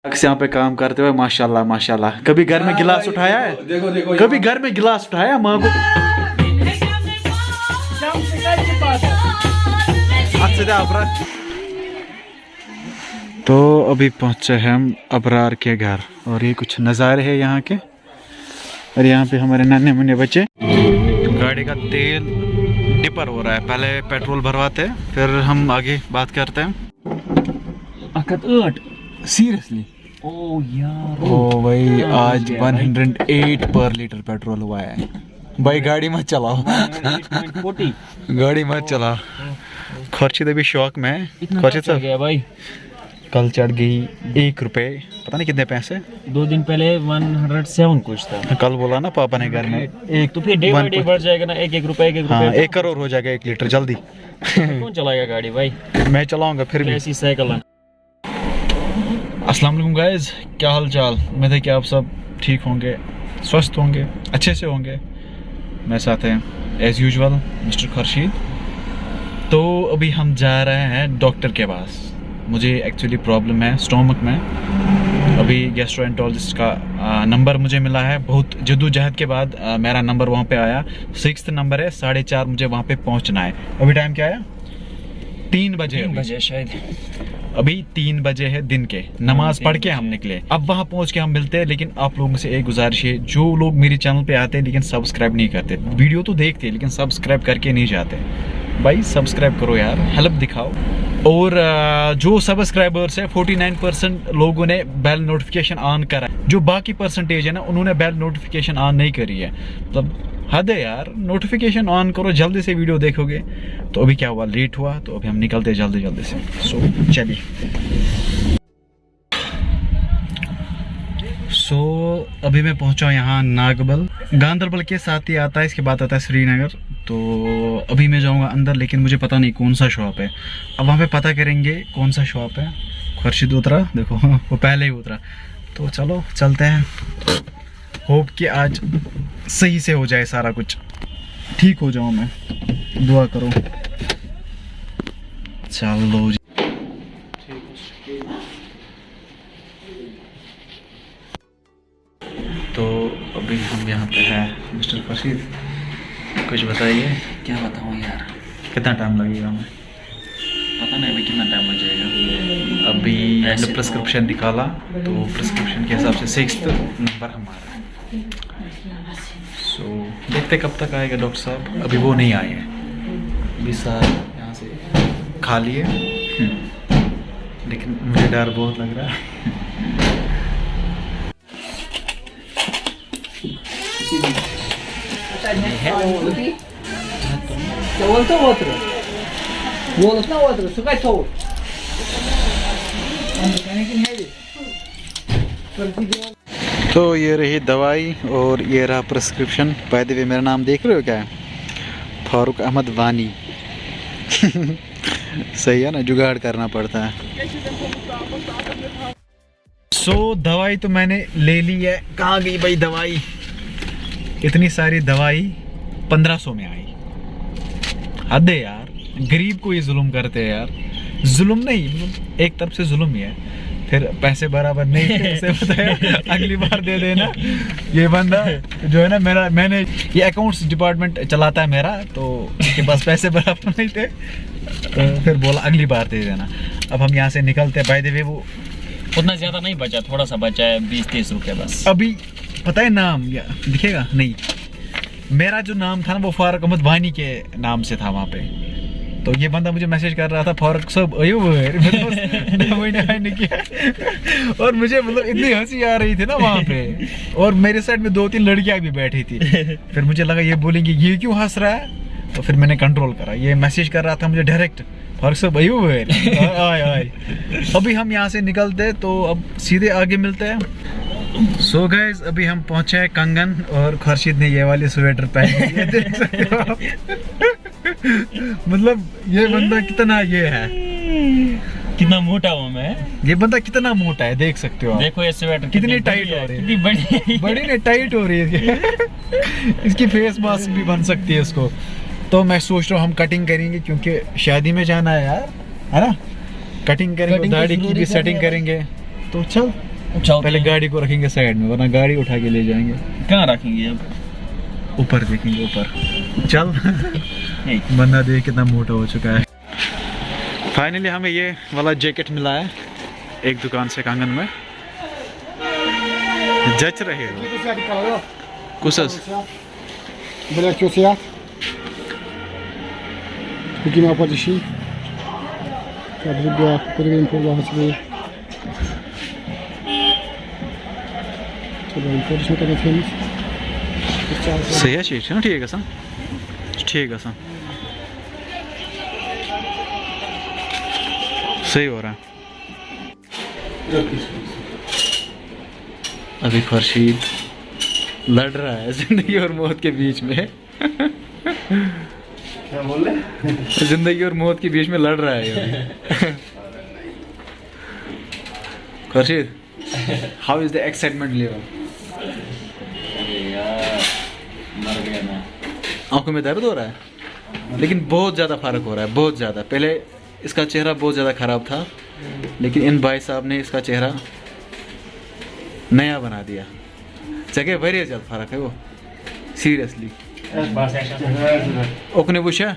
यहाँ पे काम करते हुए माशाल्लाह माशाल्लाह। कभी घर में गिलास उठाया है? देखो देखो कभी घर में गिलास उठाया माँ को? तो अभी पहुंचे हम अबरार के घर और ये कुछ नज़ारे हैं यहाँ के। और यहाँ पे हमारे नन्हे मुन्ने बच्चे। गाड़ी का तेल डिपर हो रहा है, पहले पेट्रोल भरवाते हैं फिर हम आगे बात करते हैं। सीरियसली? ओ यार, ओ भाई आज 108 पर लीटर पेट्रोल हुआ है भाई। गाड़ी मत चलाओ गाड़ी मत चलाओ। खर्चे तो भी शौक में खर्चे तो गया भाई। कल चढ़ गई 1 रुपए, पता नहीं कितने पैसे। 2 दिन पहले 107 कुछ था। कल बोला ना पापा ने घर में एक तो फिर डे बाय डे बढ़ जाएगा ना, 1 रुपए 1 रुपए। हाँ 1 करोड़ हो जाएगा 1 लीटर जल्दी। कौन चलाएगा गाड़ी भाई? मैं चलाऊंगा फिर भी। ऐसी साइकिल। अस्सलाम वालेकुम गाइस, क्या हाल चाल? उम्मीद है कि आप सब ठीक होंगे, स्वस्थ होंगे, अच्छे से होंगे। मेरे साथ हैं एज यूजुअल मिस्टर खुर्शीद। तो अभी हम जा रहे हैं डॉक्टर के पास। मुझे एक्चुअली प्रॉब्लम है स्टोमक में। अभी गैस्ट्रोएंटरोलॉजिस्ट का नंबर मुझे मिला है, बहुत जद्दोजहद के बाद मेरा नंबर वहाँ पे आया। 6th नंबर है, 4:30 मुझे वहाँ पे पहुँचना है। अभी टाइम क्या है? 3 बजे शायद। अभी 3 बजे है दिन के। नमाज पढ़ के हम निकले, अब वहाँ पहुँच के हम मिलते हैं। लेकिन आप लोगों से एक गुजारिश है, जो लोग मेरे चैनल पे आते हैं लेकिन सब्सक्राइब नहीं करते, वीडियो तो देखते हैं लेकिन सब्सक्राइब करके नहीं जाते, भाई सब्सक्राइब करो यार, हेल्प दिखाओ। और जो सब्सक्राइबर्स है 49% लोगों ने बेल नोटिफिकेशन ऑन करा है। जो बाकी परसेंटेज है ना, उन्होंने बेल नोटिफिकेशन ऑन नहीं करी है। मतलब हद है यार, नोटिफिकेशन ऑन करो, जल्दी से वीडियो देखोगे। तो अभी क्या हुआ, लेट हुआ, तो अभी हम निकलते जल्दी से। सो चलिए। अभी मैं पहुंचा यहाँ नागबल, गांधरबल के साथ ही आता है, इसके बाद आता है श्रीनगर। तो अभी मैं जाऊंगा अंदर, लेकिन मुझे पता नहीं कौन सा शॉप है। अब वहाँ पे पता करेंगे कौन सा शॉप है। खुर्शीद उतरा, देखो वो पहले ही उतरा। तो चलो चलते हैं। होप कि आज सही से हो जाए, सारा कुछ ठीक हो जाऊं मैं, दुआ करो। चलो जी। तो अभी हम यहाँ पे हैं। मिस्टर खुर्शीद, कुछ बताइए। क्या बताऊँ यार, कितना टाइम लगेगा हमें? पता नहीं अभी कितना टाइम लग जाएगा। अभी हमने प्रिस्क्रिप्शन निकाला, तो प्रिस्क्रिप्शन के हिसाब से 6th नंबर हमारा है। सो देखते कब तक आएगा डॉक्टर साहब। अभी वो नहीं आए हैं, अभी सार यहाँ से खाली है। लेकिन मुझे डर बहुत लग रहा है। तो ये रही दवाई और ये रहा प्रिस्क्रिप्शन। बाय द वे मेरा नाम देख रहे हो क्या है? फारूक अहमद वानी। सही है ना, जुगाड़ करना पड़ता है। दवाई तो मैंने ले ली है। कहाँ गई भाई दवाई? इतनी सारी दवाई 1500 में आई। हद है यार, गरीब को ये जुल्म करते हैं यार। जुल्म नहीं, एक तरफ से जुल्म ही है। फिर पैसे बराबर नहीं थे, ऐसे बताया अगली बार दे देना। ये बंदा जो है ना, मैंने ये अकाउंट्स डिपार्टमेंट चलाता है मेरा, तो उसके पास पैसे बराबर नहीं थे, तो फिर बोला अगली बार दे देना। अब हम यहाँ से निकलते हैं। बाय द वे वो उतना ज्यादा नहीं बचा, थोड़ा सा बचा है, 20-30 रुपये बस। अभी पता है नाम या दिखेगा नहीं, मेरा जो नाम था ना वो फारूक अहमद वानी के नाम से था वहाँ पे। तो ये बंदा मुझे मैसेज कर रहा था, फारूक साहब अयो किया। और मुझे मतलब इतनी हंसी आ रही थी ना वहाँ पे, और मेरे साइड में 2-3 लड़कियां भी बैठी थी। फिर मुझे लगा ये बोलेंगे ये क्यों हंस रहा है, तो फिर मैंने कंट्रोल करा। ये मैसेज कर रहा था मुझे डायरेक्ट, फारूक साहब अयो आए। अभी हम यहाँ से निकलते तो अब सीधे आगे मिलते हैं। सो गाइस, अभी हम पहुंचे हैं कंगन, और खुर्शीद ने ये वाली स्वेटर पहनी है, देख सकते हो आप। मतलब ये बंदा कितना ये है, कितना मोटा हूँ मैं। ये बंदा कितना मोटा है, देख सकते हो आप। देखो ये स्वेटर कितनी टाइट हो रही है, कितनी बड़ी ने टाइट हो रही है। इसकी फेस मास्क भी बन सकती है इसको। तो मैं सोच रहा हूँ हम कटिंग करेंगे, क्योंकि शादी में जाना है यार, है ना। कटिंग करेंगे, दाढ़ी की भी सेटिंग करेंगे। तो चल पहले गाड़ी को रखेंगे साइड में, वरना गाड़ी उठा के ले जाएंगे। कहाँ रखेंगे अब? ऊपर देखेंगे, ऊपर चल। बंदा देख कितना मोटा हो चुका है। फाइनली हमें ये वाला जैकेट मिला है एक दुकान से कांगन में। जच रहे हो कुसस Byle köseye. Bugün yapacağız şey. Tabii bu kurban kurbanı gibi. Tabii konuşma kadar temiz. सही है चीज है ना? ठीक है सन, ठीक है सन, सही हो रहा है। अभी खुर्शीद लड़ रहा है जिंदगी और मौत के बीच में। क्या बोल रहे? जिंदगी और मौत के बीच में लड़ रहा है ये। Khurshid, how is the excitement level? मर गया मैं। आंखों में दर्द हो रहा है, लेकिन बहुत ज़्यादा फर्क हो रहा है, बहुत ज़्यादा। पहले इसका चेहरा बहुत ज़्यादा ख़राब था, लेकिन इन भाई साहब ने इसका चेहरा नया बना दिया। जगह वेरी ज़्यादा फर्क है वो, सीरियसली। ओकने पूछा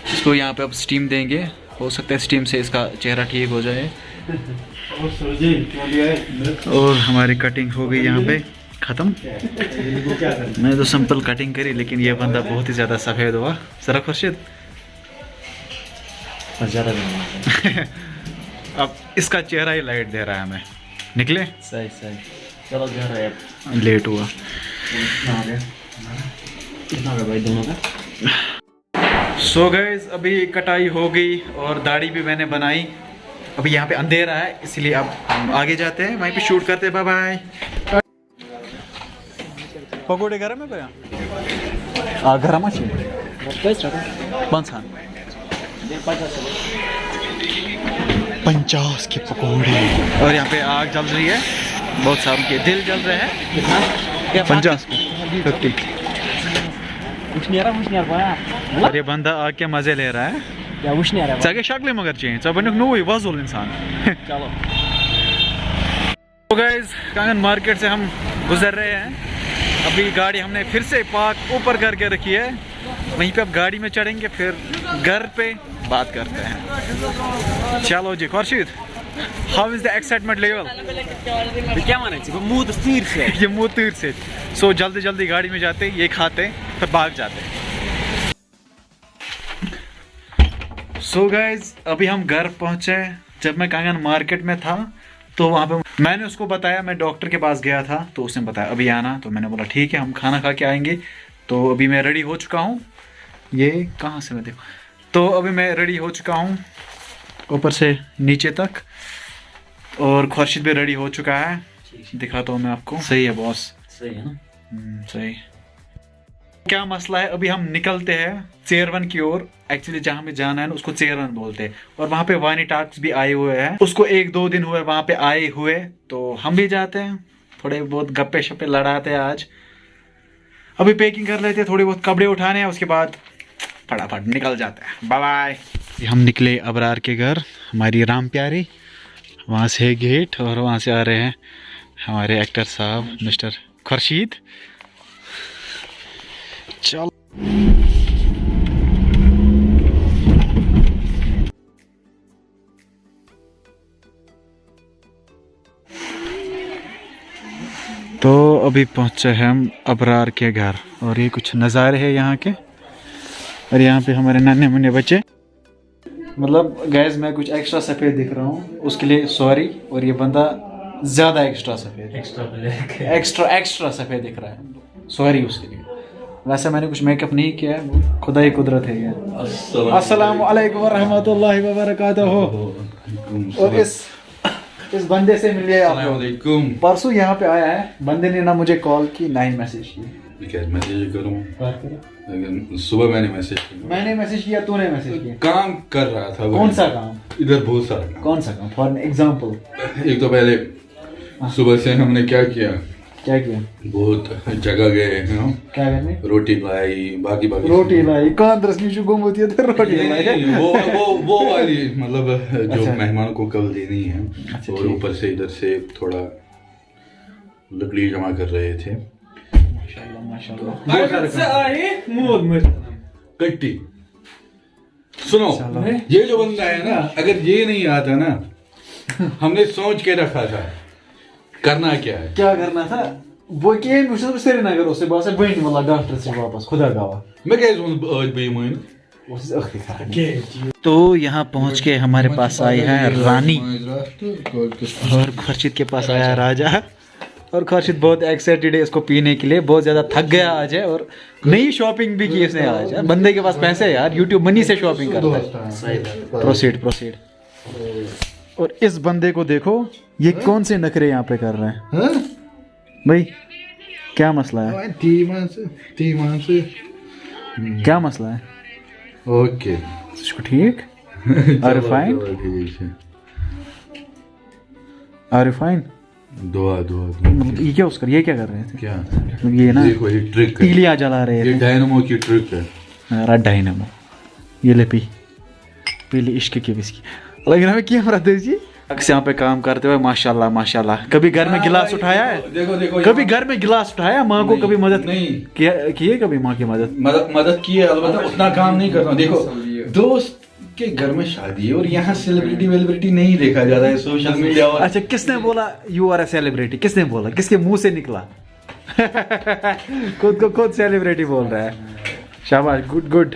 इसको यहाँ पे अब स्टीम देंगे, हो सकता है स्टीम से इसका चेहरा ठीक हो जाए। और हमारी कटिंग हो गई यहाँ पे ख़त्म। मैंने तो सिंपल कटिंग करी, लेकिन ये बंदा बहुत ही ज़्यादा सफ़ेद हुआ। जरा खुर्शीद ज़्यादा अब इसका चेहरा ही लाइट दे रहा है हमें। निकले सही सही। चलो घर है अब। लेट हुआ। कितना हो गया भाई दोनों का? सो गाइस अभी कटाई हो गई और दाढ़ी भी मैंने बनाई। अभी यहाँ पे अंधेरा है, इसलिए अब हम आगे जाते हैं, वहीं पे शूट करते हैं। Bye bye. पकोड़े गरम है भैया? गरम अच्छे 50 के पकोड़े। और यहाँ पे आग जल रही है, बहुत सारों के दिल जल रहे हैं। 50 50। और ये बंदा आग के मजे ले रहा है। चाहे शक्ल मगर चेंज अब नुई वजूल इंसान। चलो तो गाइस कांगन मार्केट से हम गुजर रहे हैं। अभी गाड़ी हमने फिर से पार्क ऊपर करके रखी है, वहीं पे अब गाड़ी में चढ़ेंगे, फिर घर पे बात करते हैं। चलो जी Khurshid, how is the excitement level? क्या माने मुंह तो तीर से ये मुँह तीर से। सो जल्दी जल्दी गाड़ी में जाते, ये खाते, फिर भाग जाते। सो गाइज अभी हम घर पहुंचे। जब मैं कांगन मार्केट में था तो वहाँ पे मैंने उसको बताया, मैं डॉक्टर के पास गया था, तो उसने बताया अभी आना। तो मैंने बोला ठीक है, हम खाना खा के आएंगे। तो अभी मैं रेडी हो चुका हूँ। ये कहाँ से मैं देखूँ? तो अभी मैं रेडी हो चुका हूँ ऊपर से नीचे तक, और खुर्शीद भी रेडी हो चुका है। दिखाता हूँ मैं आपको। सही है बॉस? सही है ना? सही। क्या मसला है, अभी हम निकलते हैं चेयरवन की ओर। एक्चुअली जहाँ हमें जाना है ना उसको चेयरवन बोलते हैं, और वहाँ पे वानी टाक्स भी आए हुए हैं। उसको 1-2 दिन हुए वहाँ पे आए हुए, तो हम भी जाते हैं, थोड़े बहुत गप्पे शप्पे लड़ाते हैं आज। अभी पैकिंग कर लेते हैं, थोड़े बहुत कपड़े उठाने हैं, उसके बाद फटाफट निकल जाते हैं। Bye bye. हम निकले अबरार के घर, हमारी राम प्यारी। वहाँ से गेट, और वहाँ से आ रहे हैं हमारे एक्टर साहब मिस्टर खुर्शीद। चल तो अभी पहुंचे हैं हम अबरार के घर, और ये कुछ नज़ारे हैं यहाँ के। और यहाँ पे हमारे नन्हे मुन्ने बच्चे, मतलब गैस मैं कुछ एक्स्ट्रा सफ़ेद दिख रहा हूँ, उसके लिए सॉरी। और ये बंदा ज़्यादा एक्स्ट्रा सफ़ेद, एक्स्ट्रा सफ़ेद दिख रहा है, सॉरी उसके लिए। वैसे मैंने कुछ मेकअप नहीं किया है, खुदा ही कुदरत है ये। अस्सलाम वालेकुम रहमतुल्लाहि व बरकातहू। और इस बंदे से मिलिए आप। परसों यहाँ पे आया है, बंदे ने ना मुझे कॉल की ना ही मैसेज किया। मैसेज करूँ, लेकिन सुबह मैंने मैसेज किया, तूने मैसेज किया। काम कर रहा था। कौन सा काम? इधर बहुत सारा काम। कौन सा काम? For example. एक तो पहले सुबह से हमने क्या किया, क्या किया? बहुत जगह गए हैं क्या करने? रोटी लाई बाकी बाकी रोटी लाई कांद्रस की जो गुम होती है तो रोटी लाई नहीं, वो वाली मतलब जो अच्छा। मेहमानों को कल देनी है। अच्छा, और ठीक। ऊपर से इधर से थोड़ा लकड़ी जमा कर रहे थे। कट्टी सुनो, ये जो बंदा है ना, अगर ये नहीं आता ना, हमने सोच के रखा था करना क्या है। क्या करना था वो कि मुझे श्रीनगर उससे बस बहन वाला डॉक्टर से वापस खुदा गवा मैं क्या आज बेईमान तो यहाँ पहुँच के हमारे पास आई है रानी और खुर्शीद के पास आया राजा। और खुर्शीद बहुत एक्साइटेड है इसको पीने के लिए, बहुत ज़्यादा थक गया आज है और नई शॉपिंग भी की इसने आज। बंदे के पास पैसे है यार, यूट्यूब मनी से शॉपिंग करता है। प्रोसीड। और इस बंदे को देखो, ये कौन से नखरे यहाँ पे कर रहे हैं भाई? क्या मसला है? क्या मसला है? ओके ठीक आर यू फाइन? दुआ मतलब ये क्या उसका, ये क्या कर रहे थे? क्या मतलब ये ना देखो, ये ट्रिक है, तीलियां जला रहे ये थे। डायनामो की ट्रिक है। अरे डायनामो, ये ले पी ले इश्क की विस्की। लेकिन हमें क्या हो रहा था जी अक्सर यहाँ पे काम करते हुए माशाल्लाह। कभी घर में गिलास उठाया है? देखो कभी घर में गिलास उठाया? माँ को कभी मदद नहीं की है? कभी माँ की मदद की है, अलबत्ता उतना काम नहीं करता। देखो दोस्त के घर में शादी है और यहाँ सेलिब्रिटी नहीं देखा जाता है सोशल मीडिया और अच्छा, किसने बोला यू आर ए सेलिब्रिटी? किसने बोला? किसके मुंह से निकला? खुद को खुद सेलिब्रिटी बोल रहा है। शाबाश, गुड।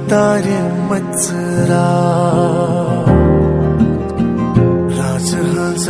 तारे मत्सरा राजहंस